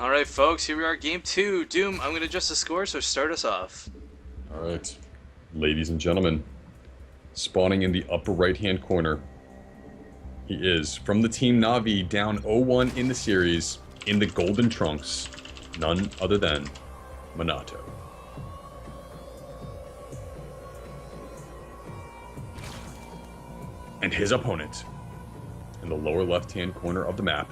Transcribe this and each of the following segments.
Alright, folks, here we are, game two. Doom, I'm going to adjust the score, so start us off. Alright, ladies and gentlemen, spawning in the upper right-hand corner, he is, from the Team Navi, down 0-1 in the series, in the golden trunks, none other than Minato. And his opponent, in the lower left-hand corner of the map,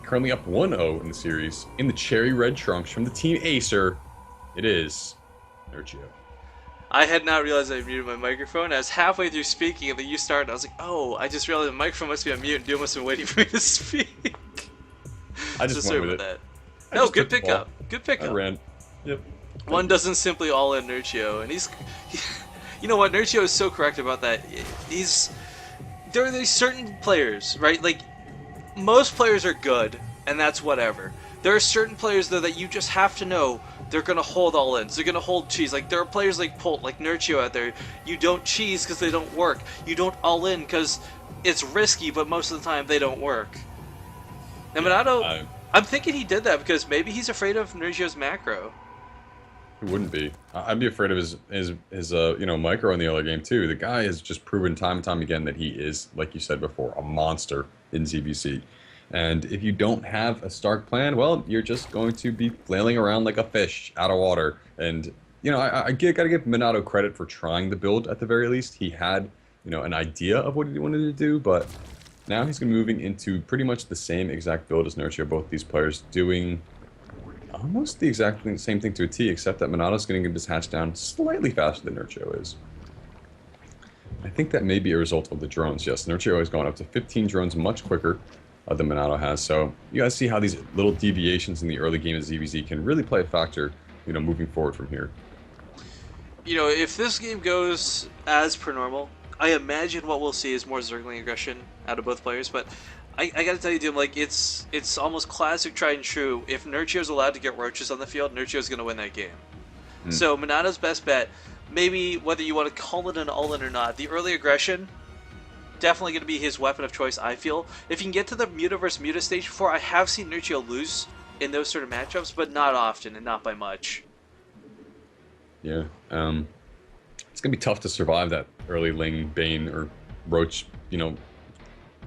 currently up 1-0 in the series, in the cherry red trunks from the Team Acer, it is Nerchio. I had not realized I muted my microphone. I was halfway through speaking, and then you started, and I was like, oh, I just realized the microphone must be on mute, and Doom must have been waiting for me to speak. I just went with it. That. No, good pickup. Good pickup. I ran. Yep. One doesn't simply all in Nerchio, and you know what, Nerchio is so correct about that. There are these certain players, right? Like, most players are good, and that's whatever. There are certain players, though, that you just have to know they're going to hold all-ins. They're going to hold cheese. Like, there are players like Polt, like Nerchio out there. You don't cheese because they don't work. You don't all-in because it's risky, but most of the time they don't work. Now, Minato, I'm thinking he did that because maybe he's afraid of Nerchio's macro. He wouldn't be. I'd be afraid of his micro in the other game, too. The guy has just proven time and time again that he is, like you said before, a monster in ZVC. And if you don't have a Stark plan, well, you're just going to be flailing around like a fish out of water. And, you know, I gotta give Minato credit for trying the build at the very least. He had, an idea of what he wanted to do, but now he's moving into pretty much the same exact build as Nerchio. Both these players doing almost the exact same thing to a T, except that Minato's getting his hatch down slightly faster than Nerchio is. I think that may be a result of the drones. Yes, Nerchio has gone up to 15 drones much quicker than Minato has. So you guys see how these little deviations in the early game of ZVZ can really play a factor, moving forward from here. If this game goes as per normal, I imagine what we'll see is more Zergling aggression out of both players, but I gotta tell you, Doom, like, it's almost classic tried and true. If Nerchio's allowed to get roaches on the field, Nerchio's gonna win that game. So Minato's best bet, maybe whether you want to call it an all-in or not, the early aggression, definitely going to be his weapon of choice, I feel. If you can get to the Muta vs. Muta stage before, I have seen Nerchio lose in those sort of matchups, but not often and not by much. Yeah, it's going to be tough to survive that early Ling, Bane, or Roach,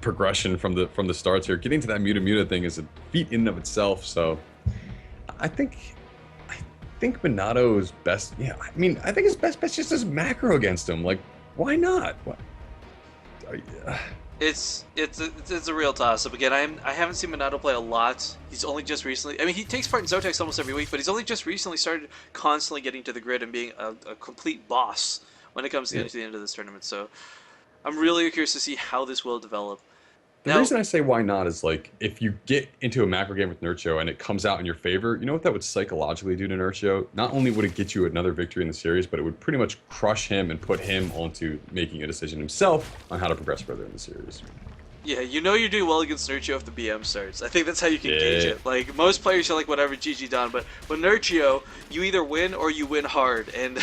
progression from the starts here. Getting to that Muta thing is a feat in and of itself, so I think Minato's best, I think his best bet's just his macro against him. Like, why not? What? It's a real toss-up. Again, I haven't seen Minato play a lot. He's only just recently... he takes part in ZOTACs almost every week, but he's only just recently started constantly getting to the grid and being a complete boss when it comes to getting to the end of this tournament. So I'm really curious to see how this will develop. The reason I say why not is, like, if you get into a macro game with Nerchio and it comes out in your favor, you know what that would psychologically do to Nerchio? Not only would it get you another victory in the series, but it would pretty much crush him and put him onto making a decision himself on how to progress further in the series. Yeah, you're doing well against Nerchio if the BM starts. I think that's how you can gauge it. Like, most players are like, whatever, GG done, but with Nerchio, you either win or you win hard, and...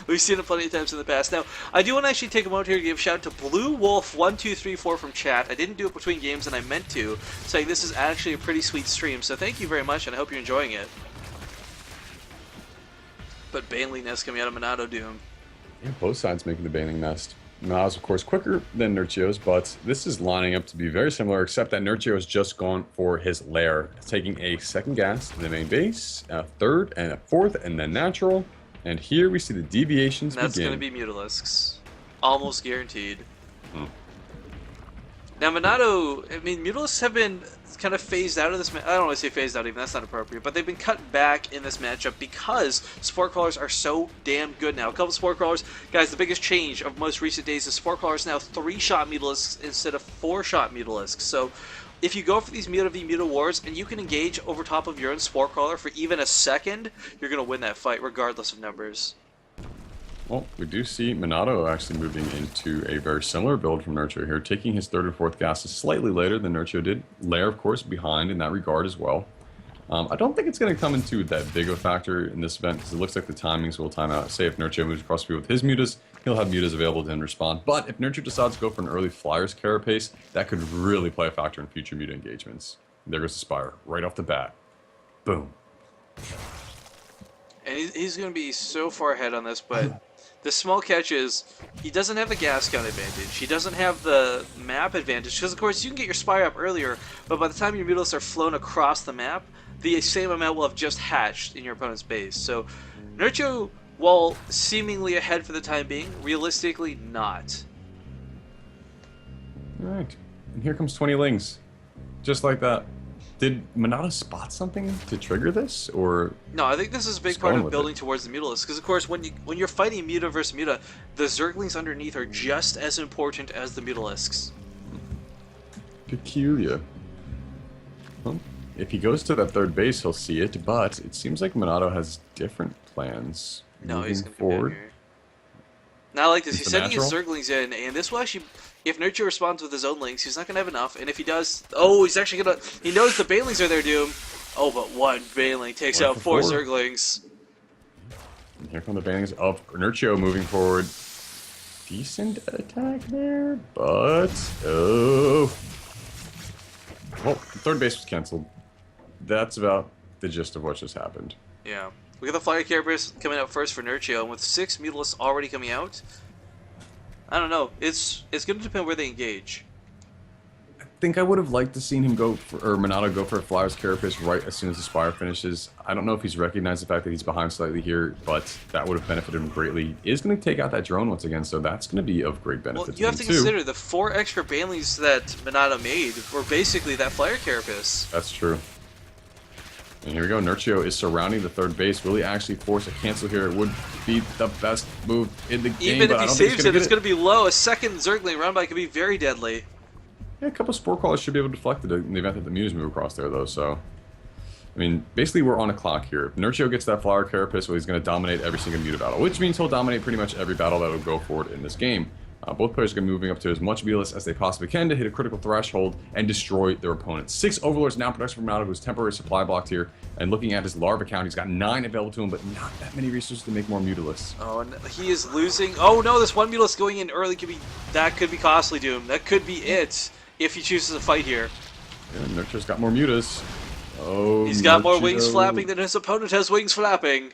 We've seen it plenty of times in the past. Now, I do want to actually take a moment here to give a shout out to Blue Wolf 1234 from chat. I didn't do it between games, and I meant to, saying this is actually a pretty sweet stream. So thank you very much, and I hope you're enjoying it. But Baneling Nest coming out of Minato, Doom. Yeah, both sides making the Baneling Nest. Minato's, of course, quicker than Nerchio's, but this is lining up to be very similar, except that Nerchio has just gone for his lair, taking a second gas in the main base, a third and a fourth, and then natural. And here we see the deviations begin. That's going to be Mutalisks. Almost guaranteed. Now, Minato, Mutalisks have been kind of phased out of this match. I don't want to say phased out even, that's not appropriate. But they've been cut back in this matchup because Spore Crawlers are so damn good now. A couple Spore Crawlers, guys, the biggest change of most recent days is Spore Crawlers now 3-shot Mutalisks instead of 4-shot Mutalisks. So, if you go for these Muta v Muta wars and you can engage over top of your own Spore Crawler for even a second, you're going to win that fight regardless of numbers. Well, we do see Minato actually moving into a very similar build from Nerchio here, taking his third and fourth gases slightly later than Nerchio did. Lair, of course, behind in that regard as well. I don't think it's going to come into that big of a factor in this event because it looks like the timings will time out. Say if Nerchio moves across the field with his mutas, he'll have mutas available to him respond. But if Nerchio decides to go for an early Flyers carapace, that could really play a factor in future muta engagements. There goes the Spire, right off the bat. Boom. And he's going to be so far ahead on this, but the small catch is he doesn't have the gas count advantage. He doesn't have the map advantage, because of course you can get your Spire up earlier, but by the time your Mutalisks are flown across the map, the same amount will have just hatched in your opponent's base. So Nerchio, while seemingly ahead for the time being, realistically not. Alright, and here comes 20 Lings. Just like that. Did Minato spot something to trigger this, or...? No, I think this is a big part of building towards the Mutalisks, because of course when you're fighting Muta versus Muta, the Zerglings underneath are just as important as the Mutalisks. Peculiar. Well, if he goes to that third base, he'll see it, but it seems like Minato has different plans He's moving forward. Not like this. He's It's the sending his natural? Zerglings in, and this will actually, if Nerchio responds with his own Lings, he's not going to have enough, and if he does, oh, he's actually going to, he knows the Banelings are there, Doom. Oh, but one Baneling takes out four Zerglings. And here come the Banelings of Nerchio moving forward. Decent attack there, but... Oh. Well, the third base was cancelled. That's about the gist of what just happened. Yeah. We got the Flyer Carapace coming out first for Nerchio, and with 6 Mutalisks already coming out, I don't know. It's going to depend where they engage. I think I would have liked to seen him go for, or Minato go for a Flyer's Carapace right as soon as the Spire finishes. I don't know if he's recognized the fact that he's behind slightly here, but that would have benefited him greatly. He is going to take out that drone once again, so that's going to be of great benefit Well, to you have him to consider the 4 extra Banelings that Minato made were basically that Flyer Carapace. That's true. And here we go, Nerchio is surrounding the third base. Will he actually force a cancel here? It would be the best move in the game. Even if he saves it, it's going to be low. A second Zergling round by could be very deadly. Yeah, a couple Spore Crawlers should be able to deflect it in the event that the Mutas move across there, though, so... I mean, basically we're on a clock here. If Nerchio gets that Flower Carapace, well, he's going to dominate every single Muta battle, which means he'll dominate pretty much every battle that will go forward in this game. Both players are going to be moving up to as much Mutalisks as they possibly can to hit a critical threshold and destroy their opponent. 6 Overlords now production from Minato, who's temporary supply blocked here. And looking at his Larva count, he's got 9 available to him, but not that many resources to make more Mutalisks. Oh, and he is losing. Oh no, this one Mutalisk going in early could be costly, Doom. That could be it if he chooses to fight here. Yeah, Nerchio's got more Mutas. Oh, he's got more wings flapping than his opponent has wings flapping.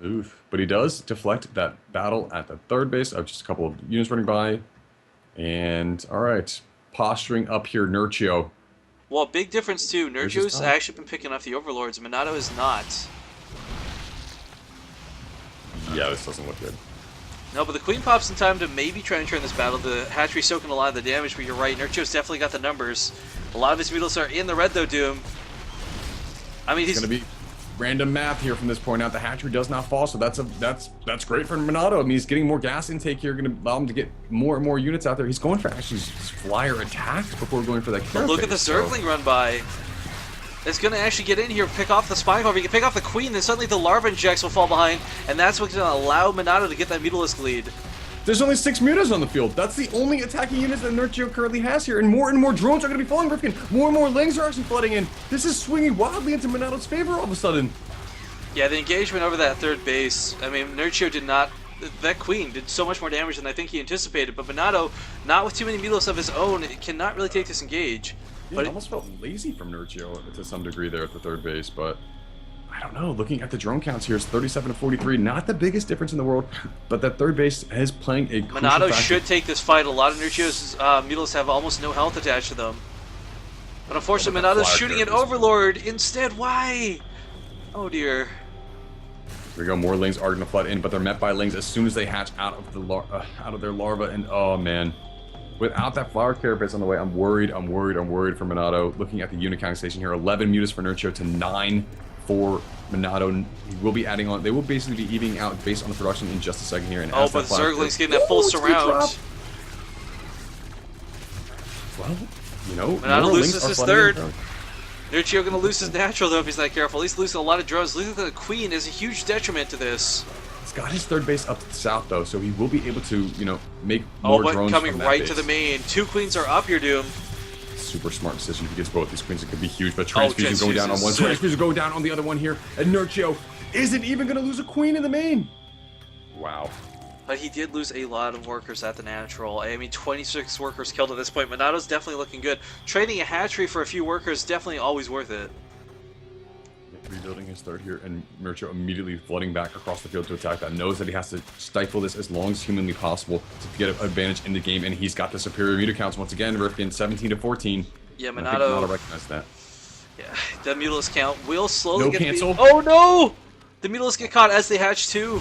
Oof. But he does deflect that battle at the third base of just a couple of units running by. And, alright, posturing up here, Nerchio. Well, big difference too. Nerchio's actually been picking off the Overlords. Minato is not. Yeah, this doesn't look good. No, but the Queen pops in time to maybe try and turn this battle. The Hatchery soaking a lot of the damage, but you're right. Nerchio's definitely got the numbers. A lot of his Mutalisks are in the red, though, Doom. I mean, he's going to be random math here from this point out. The Hatchery does not fall, so that's great for Minato. I mean, he's getting more gas intake here, going to allow him to get more and more units out there. He's going for actually Flyer attacks before going for that Carapace. Look at the Zergling run by. It's going to actually get in here, pick off the Spine Cover. He can pick off the Queen, then suddenly the Larva Injects will fall behind, and that's what's going to allow Minato to get that Mutalisk lead. There's only 6 Mutas on the field. That's the only attacking units that Nerchio currently has here, and more drones are going to be falling Rifkin. More and more Lings are actually flooding in. This is swinging wildly into Minato's favor all of a sudden. Yeah, the engagement over that third base, I mean, Nerchio did not... That Queen did so much more damage than I think he anticipated, but Minato, not with too many Mutalisks of his own, cannot really take this engage. Yeah, but it almost felt lazy from Nerchio to some degree there at the third base, but I don't know. Looking at the drone counts here, it's 37 to 43. Not the biggest difference in the world, but that third base is playing a crucial Minato factor. should take this fight. A lot of Nerchio's Mutalisks have almost no health attached to them. But unfortunately, Minato's shooting an Overlord instead. Why? Oh dear. Here we go. More Lings are going to flood in, but they're met by Lings as soon as they hatch out of their larva. And oh man, without that Flower Carapace on the way, I'm worried for Minato. Looking at the unit counting station here, 11 Mutas for Nerchio to 9 for Minato. He will be adding on. They will basically be evening out based on the production in just a second here. And oh, but Zergling's getting that full surround. Well, you know, Minato loses his third. Nerchio gonna lose his natural though if he's not careful. He's losing a lot of drones. Losing the Queen is a huge detriment to this. He's got his third base up to the south though, so he will be able to, you know, make more drones. Oh, but coming from that right base. to the main. 2 Queens are up here, Doom. Super smart decision. If he gets both these Queens, it could be huge. But Transfusion going down on one. Sick. Transfusion going down on the other one here. And Nerchio isn't even going to lose a Queen in the main. Wow. But he did lose a lot of workers at the natural. I mean, 26 workers killed at this point. Minato's definitely looking good. Trading a hatchery for a few workers, definitely always worth it. Rebuilding his third here, and Nerchio immediately flooding back across the field to attack that. Knows that he has to stifle this as long as humanly possible to get an advantage in the game, and he's got the superior meter counts once again. Rifkin 17 to 14. Yeah, Minato recognized that. Yeah, the Mutalisk count will slowly get cancel. Oh no! The Mutalisk get caught as they hatch too.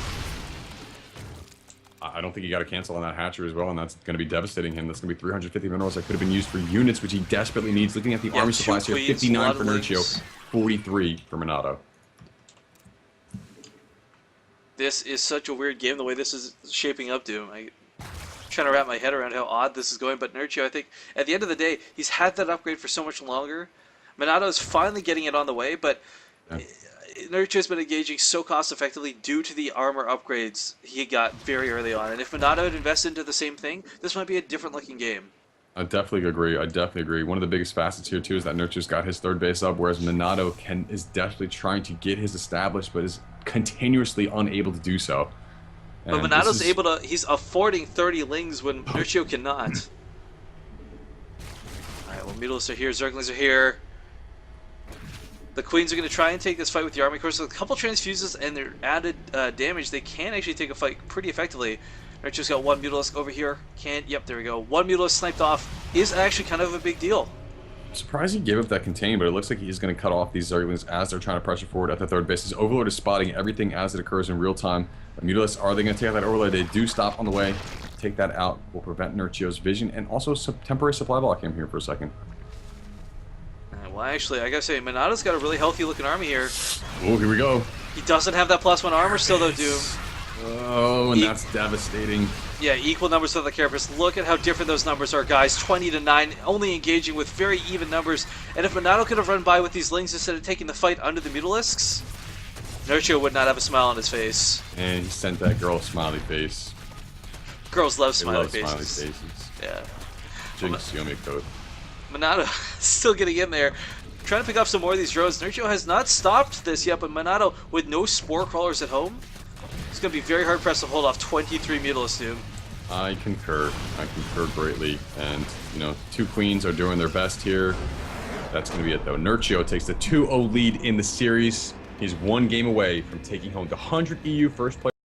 I don't think he got a cancel on that hatchery as well, and that's going to be devastating him. That's going to be 350 minerals that could have been used for units, which he desperately needs. Looking at the army supplies here, 59 for Nerchio, 43 for Minato. This is such a weird game, the way this is shaping up to. I'm trying to wrap my head around how odd this is going, but Nerchio, I think, at the end of the day, he's had that upgrade for so much longer. Minato is finally getting it on the way, but Nerchio's been engaging so cost-effectively due to the armor upgrades he got very early on. And if Minato had invested into the same thing, this might be a different-looking game. I definitely agree. One of the biggest facets here, too, is that Nerchio's got his third base up, whereas Minato is definitely trying to get his established, but is continuously unable to do so. And but Minato's able to... He's affording 30 lings when Nerchio cannot. Alright, well, Mutalisks are here, Zerglings are here. The Queens are going to try and take this fight with the Army. Of course, with a couple transfuses and their added damage, they can actually take a fight pretty effectively. Nerchio's got one Mutalisk over here. Yep, there we go. One Mutalisk sniped off is actually kind of a big deal. I'm surprised he gave up that contain, but it looks like he's going to cut off these Zerglings as they're trying to pressure forward at the third base. His Overlord is spotting everything as it occurs in real time. The Mutalisks, are they going to take out that Overlord? They do stop on the way. Take that out will prevent Nerchio's vision, and also some temporary supply block him here for a second. Well, actually, I gotta say, Minato's got a really healthy-looking army here. Oh, here we go. He doesn't have that +1 armor still, though, Doom. Oh, and that's devastating. Yeah, equal numbers for the Carapace. Look at how different those numbers are, guys. 20 to 9, only engaging with very even numbers. And if Minato could have run by with these Lings instead of taking the fight under the Mutalisks, Nerchio would not have a smile on his face. And he sent that girl a smiley face. Girls love smiley faces. faces. Yeah. Jinx Yomi code. Minato still getting in there, trying to pick up some more of these drones. Nerchio has not stopped this yet, but Minato, with no spore crawlers at home, it's going to be very hard pressed to hold off 23 Mutalisks, Doom. I concur greatly. And, you know, two Queens are doing their best here. That's going to be it, though. Nerchio takes the 2-0 lead in the series. He's one game away from taking home the 100 EU first place.